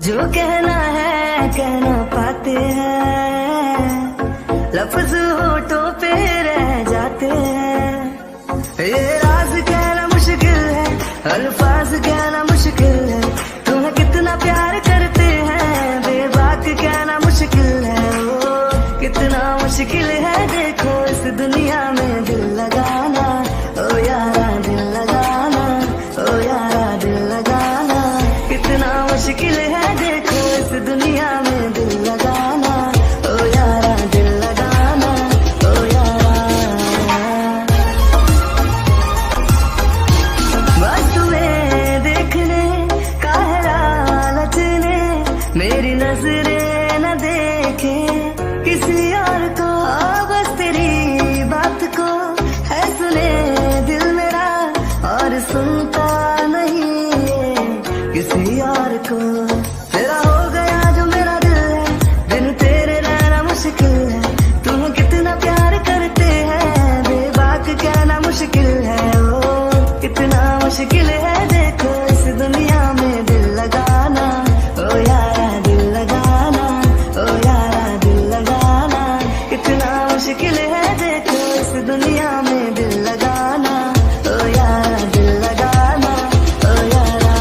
जो कहना है कह ना पाते हैं, लफ्ज होठों पे रह जाते हैं। ये राज कहना मुश्किल है, अल्फाज कहना मुश्किल है, तुम्हें कितना प्यार करते हैं बेबाक कहना मुश्किल है। ओ कितना मुश्किल है देखो इस दुनिया में दिल लगाना, ओ यारा दिल लगाना, ओ यारा दिल लगाना। कितना मुश्किल है देखो इस दुनिया में दिल लगाना, ओ यारा दिल लगाना, ओ यारा। बस तुम्हें देखने का है लालच ने, मेरी नजरें न देखे किसी और को। बस तेरी बात को है सुने दिल मेरा, और सुनता नहीं है किसी और को। तेरा हो गया जो मेरा दिल है, बिन तेरे रहना मुश्किल है। तुम्हें कितना प्यार करते हैं बेबाक कहना मुश्किल है। ओ कितना मुश्किल है देखो इस दुनिया में दिल लगाना, ओ यारा दिल लगाना, ओ यारा दिल लगाना। कितना मुश्किल है देखो इस दुनिया में दिल लगाना, ओ यारा दिल लगाना, ओ यारा।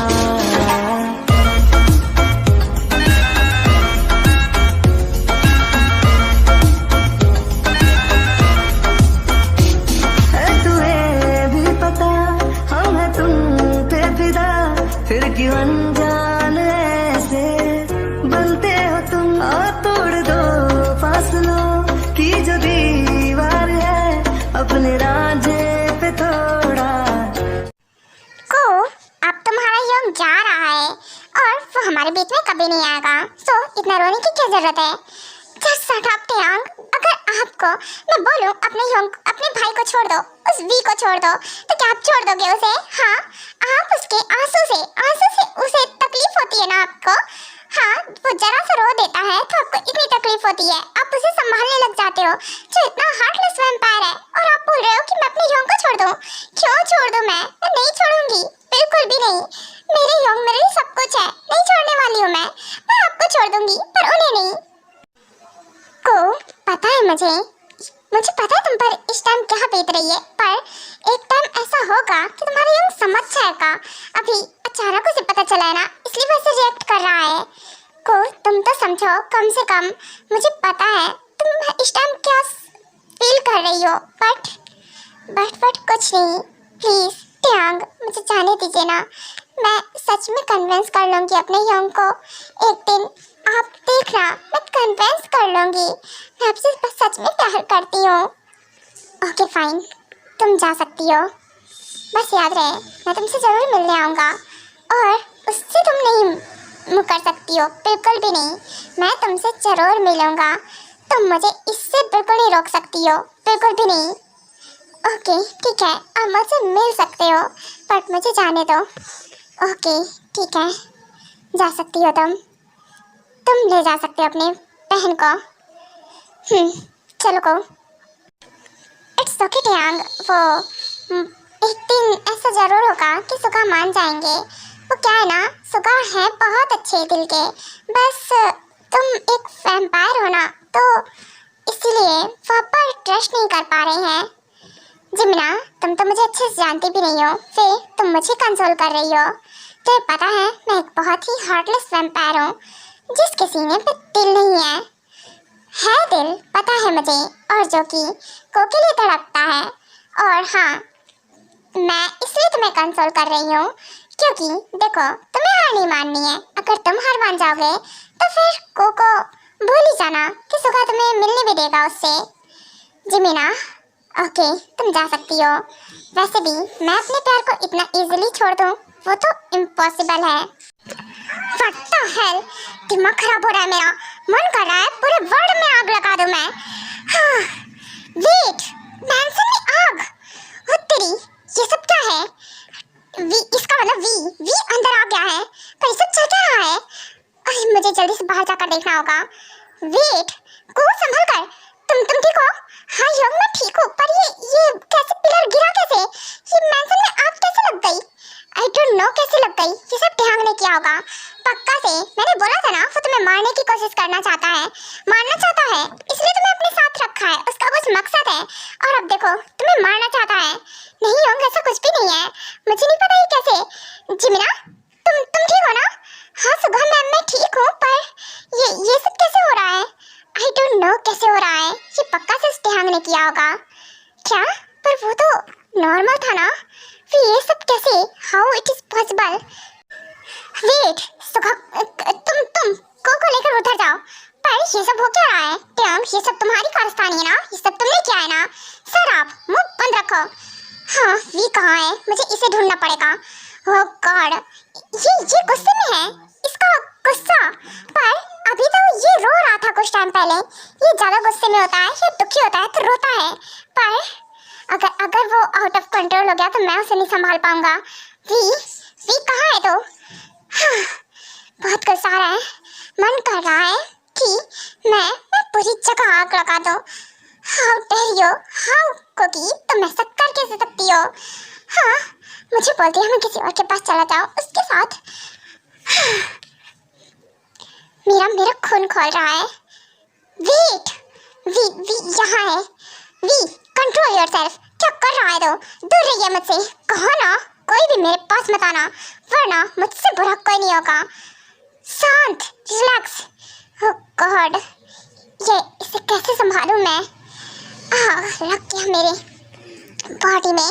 है तुम्हें भी पता हम है तुम पे फिदा, फिर क्यों अनजान ऐसे बनते हो तुम। और तोड़ दो फासलों की जो दीवार है, अपने राजे पे थोड़ा। को अब तुम्हारा यंग जा रहा है और वो हमारे बीच में कभी नहीं आएगा, सो इतना रोने की क्या जरूरत है। Just shut up Taeyang. अगर आपको मैं बोलूं अपने भाई को छोड़ दो, उस वी को छोड़ दो, तो क्या आप छोड़ दोगे उसे? हाँ, आप उसके आंसू से उसे तकलीफ होती है ना आपको? हाँ, वो जरा सा रो देता है तो आपको इतनी तकलीफ होती है, आप उसे संभालने लग जाते हो, जो इतना हार्टलेस वैम्पायर है। और आप बोल रहे हो कि मैं अपने यंग को छोड़ दूं? क्यों छोड़ दूं? मैं नहीं छोड़ूंगी, बिल्कुल भी नहीं। मेरे यंग मेरे लिए सब कुछ है, नहीं छोड़ने वाली हूँ मैं आपको छोड़ दूंगी पर उन्हें नहीं। को पता है मुझे पता है तुम पर इस टाइम क्या बीत रही है, पर एक टाइम ऐसा होगा कि तुम्हारा यंग समझ जाएगा। अभी अचानक उसे पता चला है ना, इसलिए वैसे रिएक्ट कर रहा है। को तुम तो समझो कम से कम, मुझे पता है तुम इस टाइम क्या फील कर रही हो, बट कुछ नहीं। प्लीज टेयांग, मुझे जाने दीजिए ना, मैं सच में कन्विंस कर लूँगी अपने यंग को। एक दिन आप देखना, मैं कन्विंस कर लूँगी, मैं आपसे बस सच में प्यार करती हूँ। ओके फाइन, तुम जा सकती हो, बस याद रहे मैं तुमसे ज़रूर मिलने आऊँगा और उससे तुम नहीं मुकर सकती हो, बिल्कुल भी नहीं। मैं तुमसे ज़रूर मिलूँगा, तुम मुझे इससे बिल्कुल नहीं रोक सकती हो, बिल्कुल भी नहीं। ओके ठीक है, आप मुझसे मिल सकते हो बट मुझे जाने दो। ओके ठीक है, जा सकती हो तुम ले जा सकते हो अपने बहन को। चलो को। इट्स ओके टेयांग, वो एक दिन ऐसा ज़रूर होगा कि सुगा मान जाएंगे। वो क्या है ना, सुगा है बहुत अच्छे दिल के, बस तुम एक वैम्पायर हो ना, तो इसीलिए वो पर ट्रस्ट नहीं कर पा रहे हैं। जिमिना, तुम तो मुझे अच्छे से जानती भी नहीं हो, फिर तुम मुझे कंसोल कर रही हो। तो पता है मैं एक बहुत ही हार्टलेस वैम्पायर हूँ, जिसके सीने पे दिल नहीं है दिल, पता है मुझे, और जो कि को के लिए तड़पता है। और हाँ, मैं इसलिए तुम्हें कंसोल कर रही हूँ क्योंकि देखो, तुम्हें हार नहीं माननी है। अगर तुम हार मान जाओगे तो फिर को भूल ही जाना कि सुगा तुम्हें मिलने भी देगा उससे। जिमिना, ओके तुम जा सकती हो। वैसे भी मैं अपने प्यार को इतना इजीली छोड़ दूँ, वो तो इम्पॉसिबल है। What the hell? दिमाग खराब हो रहा है मेरा, मन कर रहा है पूरे वर्ल्ड में आग लगा दूं मैं। हाँ, वेट, मैंसन में आग? ओ तेरी, ये सब क्या है? इसका मतलब वी अंदर आ गया है, पर ये सब चल क्या रहा है? अरे मुझे जल्दी से बाहर जाकर देखना होगा। वेट, को संभल कर, तुम ठीक हो? हाँ यंग, मैं ठीक हूँ, पर ये कैसे पिलर गिरा कैसे? ये मैंसन में आग कैसे लग गई? आई डोंट नो कैसे लग गई, ये सब टेयांग ने किया होगा पक्का से। मैंने बोला की कोशिश करना चाहता है, मारना चाहता है, इसलिए तुम्हें अपने साथ रखा है, उसका कुछ मकसद है। और अब देखो तुम्हें मारना चाहता है। नहीं योंग, ऐसा कुछ भी नहीं है, मुझे नहीं पता ये कैसे। जिमिना, तुम ठीक हो ना? हाँ सुबह मैं ठीक हूँ, पर ये सब कैसे हो रहा है? आई डोंट नो कैसे हो रहा है, ये पक्का से टेहांग ने किया होगा। क्या? पर वो तो नॉर्मल था ना, फिर ये सब कैसे? How it is possible? Wait, तुम को लेकर उधर जाओ। पर ये सब हो क्या रहा है? टेहांग, ये सब तुम्हारी कारस्तानी है ना? ये सब तुमने किया है ना? सर आप मुंह बंद रखो। हाँ, वी कहाँ है? मुझे इसे ढूंढना पड़ेगा। ओह गॉड, ये गुस्से में है, इसका गुस्सा। पर अभी तो ये रो रहा था कुछ टाइम पहले। ये ज्यादा गुस्से में होता है या दुखी होता है तो रोता है। पर अगर वो आउट ऑफ कंट्रोल हो गया तो मैं उसे नहीं संभाल पाऊंगा। वी कहाँ है तो? हाँ, बहुत गुस्सा आ रहा है, मन कर रहा है कि मैं पूरी जगह आग लगा दूं। How dare you, how Cookie, तुम ऐसा कर कैसे सकती हो? हाँ, मुझे बोलती है मैं किसी और के पास चला जाऊं, उसके साथ। मेरा खून खोल रहा है। वेट, वी यहाँ है। V control yourself. क्या कर रहा है तो? दूर रहिए मुझसे। कहो ना, कोई भी मेरे पास मत आना, वरना मुझसे बुरा कोई नहीं होगा। शांत, रिलैक्स। ओह गॉड, ये इसे कैसे संभालूं मैं? लग गया मेरे बॉडी में।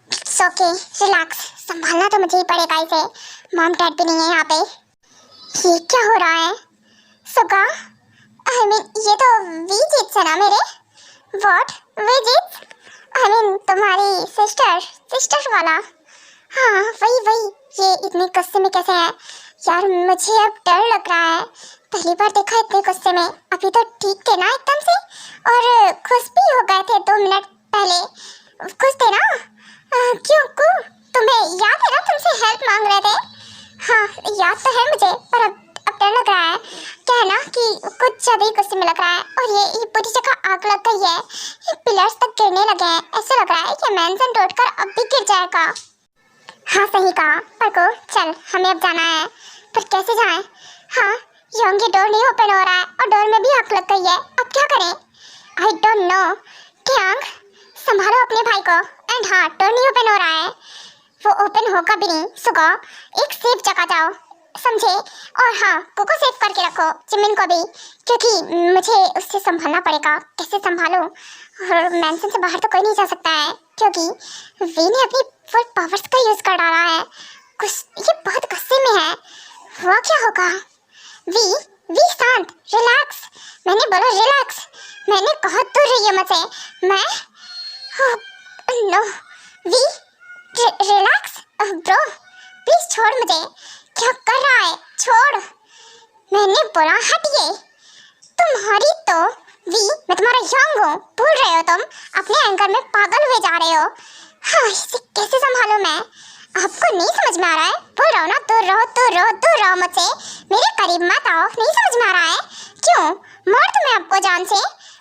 इट्स ओके, रिलैक्स, संभालना तो मुझे ही पड़ेगा इसे। मॉम डैड भी नहीं है यहाँ पे। ये क्या हो रहा है? सुगा, आई मीन ये तो विजित है ना मेरे? What Vijith? आई मीन तुम्हारी सिस्टर वाला। हाँ वही। ये इतने गुस्से में कैसे है यार? मुझे अब डर लग रहा है, पहली बार देखा इतने गुस्से में। अभी तो ठीक थे ना एकदम से, और खुश भी हो गए थे 2 मिनट पहले। खुश थे ना? क्यों तुम्हें याद है ना तुमसे हेल्प मांग रहे थे? हाँ याद तो है मुझे, पर अब डर लग रहा है। क्या है ना कि कुछ ज़्यादा ही गुस्से में लग रहा है। और ये पूरी जगह आग लग गई है, ये पिलर्स तक गिरने लगे हैं। ऐसा लग रहा है कि मैंसन टूटकर अब भी गिर जाएगा। हाँ सही कहा, पर को चल, हमें अब जाना है, पर कैसे जाएं? हाँ योंग, ये डोर नहीं ओपन हो रहा है और डोर में भी आग लग गई है। अब क्या करें? I don't know. टेहांग, संभालो अपने भाई को। एंड हाँ, डोर नहीं ओपन हो रहा है, वो ओपन होगा भी नहीं। सुगा, एक सेफ जगह जाओ, समझे? और हाँ, को सेव करके रखो, जिमिन को भी, क्योंकि मुझे उससे संभालना पड़ेगा। कैसे संभालूं? और मैंसन से बाहर तो कोई नहीं जा सकता है, क्योंकि वी ने अपनी फुल पावर्स का यूज कर डाला है। ये बहुत गुस्से में है। हुआ क्या होगा? वी शांत, रिलैक्स। मैंने बोला रिलैक्स, मैंने कहा दूर रहिए मुझसे। मैं no V, relax bro, please छोड़ मुझे। क्या कर रहा है? छोड़, मैंने बोला हटिए। तुम्हारी तो वी, मैं तुम्हारा यंग हूँ, भूल रहे हो तुम? अपने एंकर में पागल हुए जा रहे हो। हाँ, इसे कैसे संभालूं मैं? आपको नहीं समझ में आ रहा है? बोल रहा हूँ ना, दूर रहो मुझसे, मेरे करीब मत आओ। नहीं समझ में आ रहा है? क्यों मार दूं मैं आपको जान से?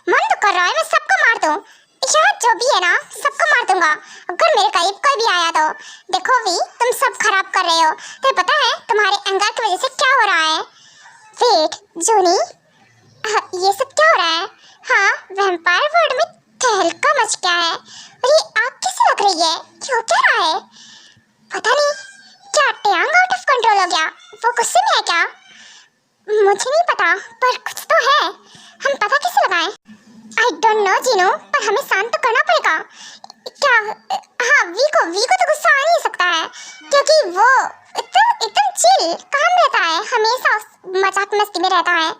मन तो कर रहा है मैं सबको मार दूं, यहाँ जो भी है ना सबको मार दूंगा अगर मेरे करीब कोई भी आया तो। देखो वी, तुम सब खराब कर रहे हो। तुम्हें पता है तुम्हारे एंगर की वजह से क्या हो रहा है? वेट जूनी, ये सब क्या हो रहा है? हाँ, वैम्पायर वर्ल्ड में तहलका मच गया है। और ये आग किसे लग रही है? क्यों क्या रहा है? पता नहीं, क्या टेहांग आउट ऑफ कंट्रोल हो गया? वो गुस्से में है क्या? मुझे नहीं पता, पर कुछ तो है। हम पता कैसे लगाएं? आई डोंट नो जीनू, पर हमें शांत तो करना पड़ेगा। क्या? हाँ, वी को तो गुस्सा आ नहीं सकता है, क्योंकि वो एकदम चिल काम रहता है, हमेशा मजाक मस्ती में रहता है।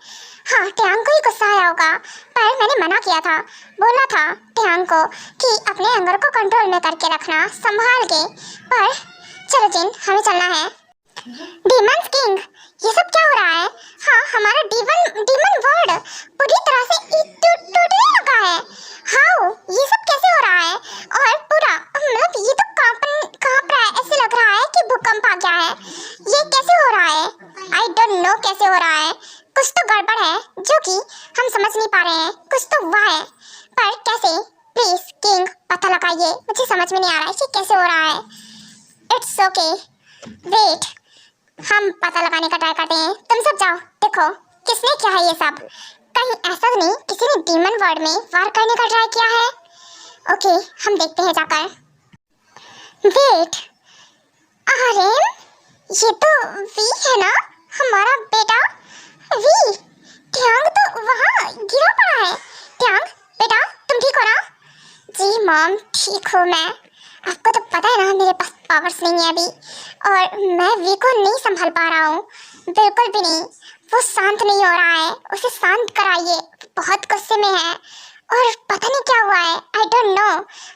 हाँ, टेहांग को ही गुस्सा आया होगा, पर मैंने मना किया था, बोला था टेहांग को कि अपने एंगर को कंट्रोल में करके रखना, संभाल के। पर चलो जिन, हमें चलना है। डीमन किंग, ये सब क्या हो रहा है? हाँ, हमारा डीमन वर्ल्ड पूरी तरह से टूटने लगा है। हाउ, ये सब कैसे हो रहा है? और पूरा मतलब ये तो कांप रहा है, ऐसे लग रहा है कि भूकंप आ गया है। ये कैसे हो रहा है? आई डोंट नो कैसे हो रहा है। कुछ तो गड़बड़ है जो कि हम समझ नहीं पा रहे हैं। कुछ तो हुआ है, पर कैसे? प्लीज किंग, पता लगाइए, मुझे समझ में नहीं आ रहा है कि कैसे हो रहा है। इट्स ओके, वेट, हम पता लगाने का ट्राई करते हैं। तुम सब जाओ, देखो किसने किया है ये सब? कहीं ऐसा तो नहीं किसी ने डीमन वर्ल्ड में वार करने का ट्राई किया है? ओके, हम देखते हैं जाकर। वेट, आर्यन, ये तो वी है ना, हमारा बेटा वी। ट्यांग तो वहाँ गिरा पड़ा है। ट्यांग बेटा, तुम ठीक हो ना? जी मॉम, ठीक हूँ मैं। आपको तो पता है ना मेरे पास पावर्स नहीं है अभी, और मैं वी को नहीं संभाल पा रहा हूँ, बिल्कुल भी नहीं। वो शांत नहीं हो रहा है, उसे शांत कराइए, बहुत गुस्से में है और पता नहीं क्या हुआ है, आई डोंट नो।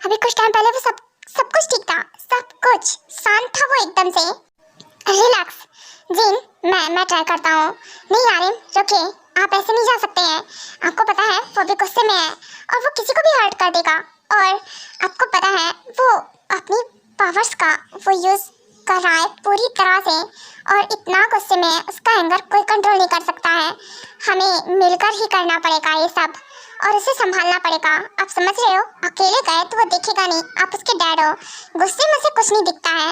अभी कुछ टाइम पहले वो सब कुछ ठीक था, सब कुछ शांत था वो एकदम से। रिलैक्स जीन, मैं ट्राई करता हूँ। नहीं आर्यन, रुकिए, आप ऐसे नहीं जा सकते हैं। आपको पता है वो भी गुस्से में है और वो किसी को भी हर्ट कर देगा, और आपको पता है वो अपनी पावर्स का वो यूज़ कर रहा है पूरी तरह से, और इतना गुस्से में है, उसका एंगर कोई कंट्रोल नहीं कर सकता है। हमें मिलकर ही करना पड़ेगा ये सब, और उसे संभालना पड़ेगा। आप समझ रहे हो, अकेले गए तो वो देखेगा नहीं, आप उसके डैड हो, गुस्से में से कुछ नहीं दिखता है।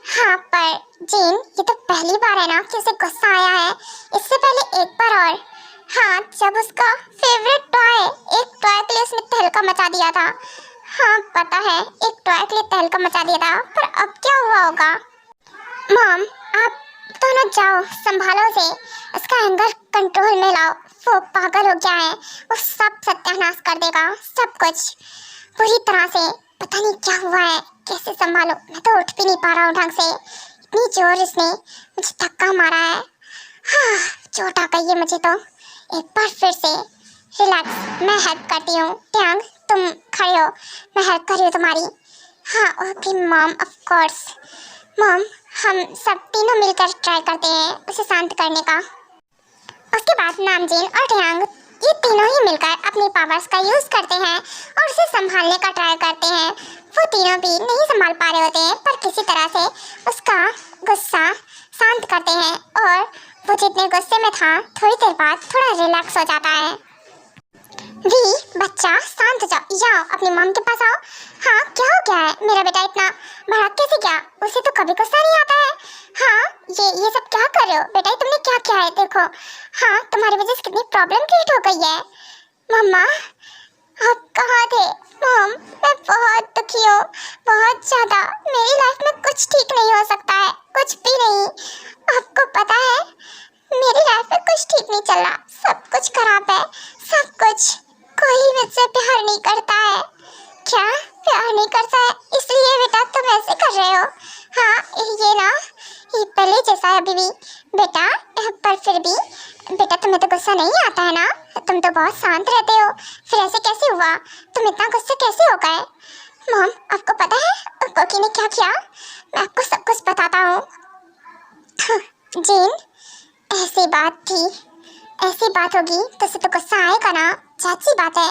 हाँ पर जीन, ये तो पहली बार है ना कि उसे गुस्सा आया है, इससे पहले एक बार और, हाँ जब उसका फेवरेट टॉय, एक टॉय के लिए उसने तहलका मचा दिया था। हाँ पता है, एक टॉय के लिए तहलका मचा दिया था, पर अब क्या हुआ होगा? मॉम, आप दोनों जाओ, संभालो उसे, उसका एंगर कंट्रोल में लाओ, वो पागल हो गया है, वो सब सत्यानाश कर देगा, सब कुछ पूरी तरह से। पता नहीं क्या हुआ है, कैसे संभालो, मैं तो उठ भी नहीं पा रहा हूँ ढंग से, इतनी जोर इसने मुझे धक्का मारा है। हाँ, चोट आ गई है मुझे तो। एक बार फिर से रिलैक्स, मैं हेल्प करती हूँ। ट्यांग, तुम खड़े हो, मैं हेल्प कर रही हूँ तुम्हारी। हाँ okay mom, of course. Mom, हम सब तीनों मिलकर ट्राई करते हैं उसे शांत करने का। उसके बाद नामजीन और ट्यांग, ये तीनों ही मिलकर अपनी पावर्स का यूज़ करते हैं और उसे संभालने का ट्राई करते हैं। वो तीनों भी नहीं संभाल पा रहे होते हैं, पर किसी तरह से उसका गुस्सा शांत करते हैं, और वो जितने गुस्से में था थोड़ी देर बाद थोड़ा रिलैक्स हो जाता है। वी, बच्चा शांत हो जाओ, जाओ अपनी मॉम के पास आओ। हाँ क्या हो गया है? मेरा बेटा इतना भड़क कैसे गया? उसे तो कभी गुस्सा नहीं आता है। हाँ ये सब क्या कर रहे हो बेटा, तुमने क्या किया है? देखो, हाँ तुम्हारी वजह से कितनी प्रॉब्लम क्रिएट हो गई है। मम्मा, आप कहाँ थे? मॉम, मैं बहुत दुखी हूँ, बहुत ज़्यादा। मेरी लाइफ में कुछ ठीक नहीं हो सकता है, कुछ भी नहीं। आपको पता है मेरी लाइफ में कुछ ठीक नहीं चल रहा, सब कुछ खराब है, सब कुछ। कोई मुझसे प्यार नहीं करता है। क्या प्यार नहीं करता है? इसलिए बेटा तुम ऐसे कर रहे हो? हाँ ये ना, ये पहले जैसा है अभी भी बेटा, पर फिर भी बेटा तुम्हें तो गुस्सा नहीं आता है ना? तुम तो बहुत शांत रहते हो, फिर ऐसे कैसे हुआ? तुम इतना गुस्से कैसे हो गए? मॉम, आपको पता है कोकी ने क्या किया? मैं आपको सब कुछ बताता हूँ। जीन, ऐसी बात थी, ऐसी बात होगी तो उसे तो गुस्सा आएगा ना, सच्ची बात है,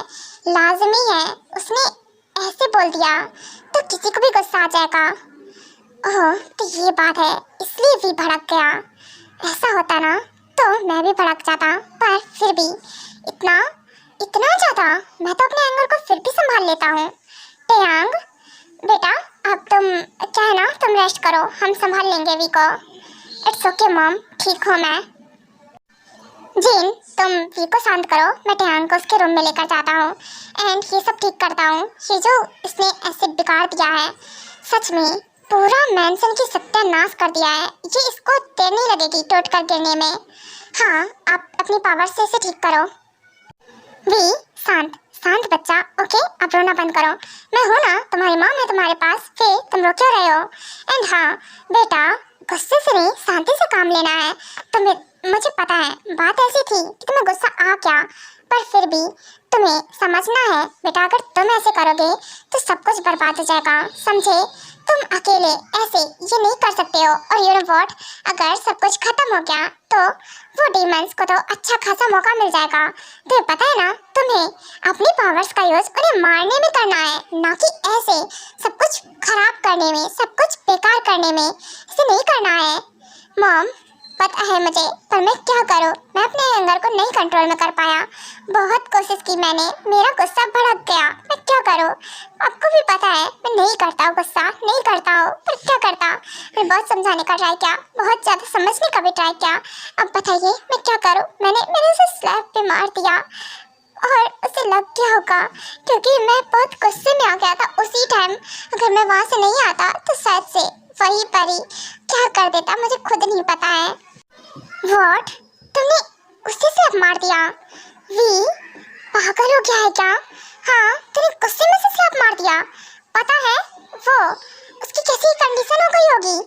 लाजमी है। उसने ऐसे बोल दिया तो किसी को भी गुस्सा आ जाएगा। ओह तो ये बात है, इसलिए भी भड़क गया। ऐसा होता ना तो मैं भी भड़क जाता, पर फिर भी इतना ज़्यादा मैं तो अपने एंगर को फिर भी संभाल लेता हूँ। ट्यांग बेटा, अब तुम क्या है ना, तुम रेस्ट करो, हम संभाल लेंगे वी को। इट्स ओके मॉम, ठीक हूँ मैं। जीन, तुम वी को शांत करो, मैं ट्यांग को उसके रूम में लेकर जाता हूँ एंड ये सब ठीक करता हूँ। ये जो इसने ऐसे बिगाड़ दिया है, सच में पूरा मैंसन की सत्यानाश कर दिया है। ये इसको देर नहीं लगेगी टूट कर गिरने में। हाँ, आप अपनी पावर से इसे ठीक करो। वी, शांत शांत बच्चा, ओके अब रोना बंद करो। मैं हूँ ना, तुम्हारी माँ है तुम्हारे पास, फिर तुम रो क्यों रहे हो? एंड हाँ बेटा, गुस्से से नहीं, शांति से काम लेना है। मुझे पता है बात ऐसी थी कि तुम्हें गुस्सा आ गया, पर फिर भी तुम्हें समझना है बेटा, अगर तुम ऐसे करोगे तो सब कुछ बर्बाद हो जाएगा, समझे? तुम अकेले ऐसे ये नहीं कर सकते हो। और यू नो व्हाट, अगर सब कुछ खत्म हो गया तो वो डीमंस को तो अच्छा खासा मौका मिल जाएगा। तुम्हें पता है ना, तुम्हें अपनी पावर्स का यूज उन्हें मारने में करना है, ना कि ऐसे सब कुछ खराब करने में, सब कुछ बेकार करने में। इसे नहीं करना है। मॉम, पता है मुझे, पर मैं क्या करूं? मैं अपने एंगर को नहीं कंट्रोल में कर पाया। बहुत कोशिश की मैंने, मेरा गुस्सा भड़क गया, मैं क्या करो। आपको भी पता है मैं नहीं करता हूँ गुस्सा, नहीं करता हूँ, पर क्या करता। मैंने बहुत समझाने का ट्राई किया, बहुत ज़्यादा समझने का भी ट्राई किया। अब बताइए मैं क्या करूँ। मैंने उसे स्लैब पे मार दिया और उसे लग गया होगा क्योंकि मैं बहुत गुस्से में आ गया था उसी टाइम। अगर मैं वहाँ से नहीं आता तो शायद से वही परी क्या कर देता मुझे खुद नहीं पता है। व्हाट, तुमने उसी से मार दिया? वी पागल हो गया है क्या? हाँ, तूने गुस्से में से स्लैप मार दिया। पता है वो उसकी कैसी कंडीशन हो गई होगी।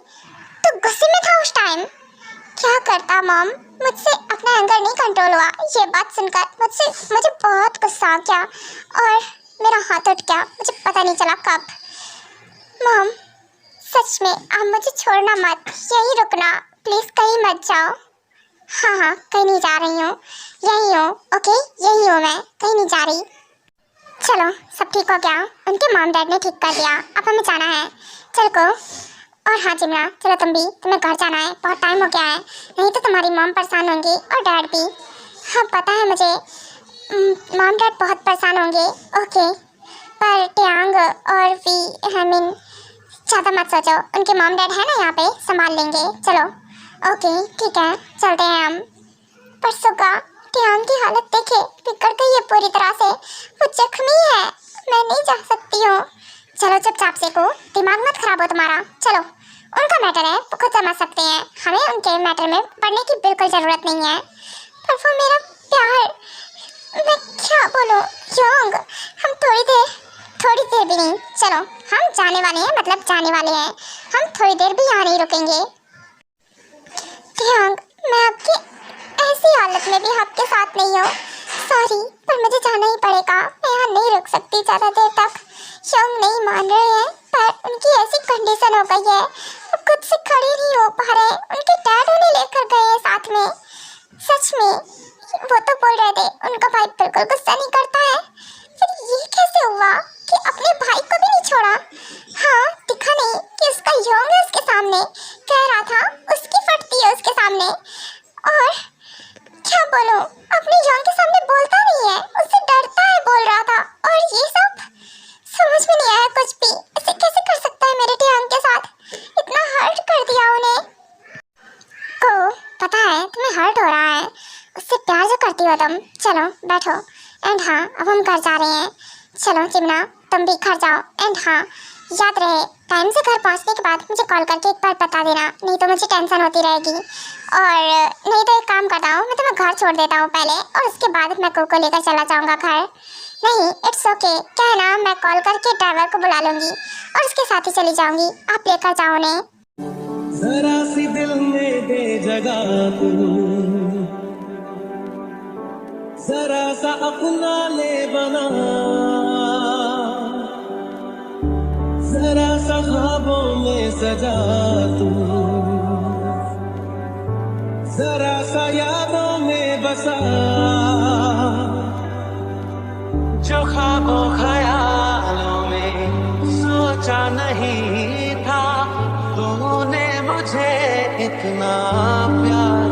तो गुस्से में था उस टाइम। क्या करता मॉम, मुझसे अपना एंगर नहीं कंट्रोल हुआ। ये बात सुनकर मुझे बहुत गुस्सा आ गया और मेरा हाथ उठ गया, मुझे पता नहीं चला कब। मॉम सच में आप मुझे छोड़ना मत, यहीं रुकना प्लीज़, कहीं मत जाओ। हाँ, कहीं नहीं जा रही हूँ, यहीं हूँ। ओके, यहीं हूँ मैं, कहीं नहीं जा रही। चलो सब ठीक हो गया, उनके मॉम डैड ने ठीक कर दिया, अब हमें जाना है। चल को। और हाँ जिमना, चलो तुम भी, तुम्हें घर जाना है, बहुत टाइम हो गया है, नहीं तो तुम्हारी मॉम परेशान होंगी और डैड भी। हाँ पता है मुझे, मॉम डैड बहुत परेशान होंगे। ओके, पर टियांग और वी ज़्यादा मत सोचो, उनके मॉम डैड है ना यहाँ पे, संभाल लेंगे। चलो ओके ठीक है, चलते हैं हम। पर सुगा, टियांग की हालत देखे, बिगड़ गई है पूरी तरह से, वो जख्मी है, मैं नहीं जा सकती हूँ। चलो चुपचाप से को, दिमाग मत खराब हो तुम्हारा। चलो, उनका मैटर है, वो खुद समझ सकते हैं, हमें उनके मैटर में पढ़ने की बिल्कुल ज़रूरत नहीं है। पर वो मेरा प्यार, मैं क्या बोलूँ योंग, हम थोड़ी देर भी नहीं, चलो हम जाने वाले हैं, मतलब जाने वाले हैं, हम थोड़ी देर भी यहाँ नहीं रुकेंगे। योंग, मैं आपकी ऐसी हालत में भी आपके साथ नहीं हूँ, सॉरी, पर मुझे जाना ही पड़ेगा, मैं यहाँ नहीं रुक सकती ज़्यादा देर तक। योंग नहीं मान रहे हैं, पर उनकी ऐसी कंडीशन हो गई है, वो खुद से खड़े नहीं हो पा रहे, उनके डैड उन्हें लेकर गए हैं साथ में। सच में, वो तो बोल रहे थे उनका भाई बिल्कुल गुस्सा नहीं करता है, फिर ये कैसे हुआ कि अपने भाई को भी नहीं छोड़ा। हाँ, दिखा नहीं कि उसका योंग है उसके सामने, कह रहा था उसकी फटती है उसके सामने, और क्या बोलूं, अपने योंग के सामने बोलता नहीं है, उससे डरता है बोल रहा था, और ये सब समझ में नहीं आया कुछ भी। ऐसे कैसे कर सकता है मेरे टियांग के साथ, इतना हर्ट कर दिया उन्हें। को पता है तुम्हें हर्ट हो रहा है, उससे प्यार जो करती हो तुम। चलो बैठो। एंड हाँ, अब हम घर जा रहे हैं, चलो जिमना तुम भी घर जाओ। एंड हाँ, याद रहे टाइम से घर पहुंचने के बाद मुझे कॉल करके एक बार बता देना, नहीं तो मुझे टेंशन होती रहेगी। और नहीं तो एक काम करता हूँ, मैं तुम्हें घर छोड़ देता हूँ पहले, और उसके बाद मैं को लेकर चला जाऊँगा घर। नहीं, इट्स ओके, क्या है ना, मैं कॉल करके ड्राइवर को बुला लूँगी और उसके साथ ही चली जाऊँगी, आप लेकर जाओ उन्हें। जरा सी दिल में दे जगह तू, जरा सा अपना ले बना, जरा सा ख्वाबों में सजा तू, जरा सा यादों में बसा, जो ख्वाबों ख्यालों में सोचा नहीं था, तूने मुझे इतना प्यार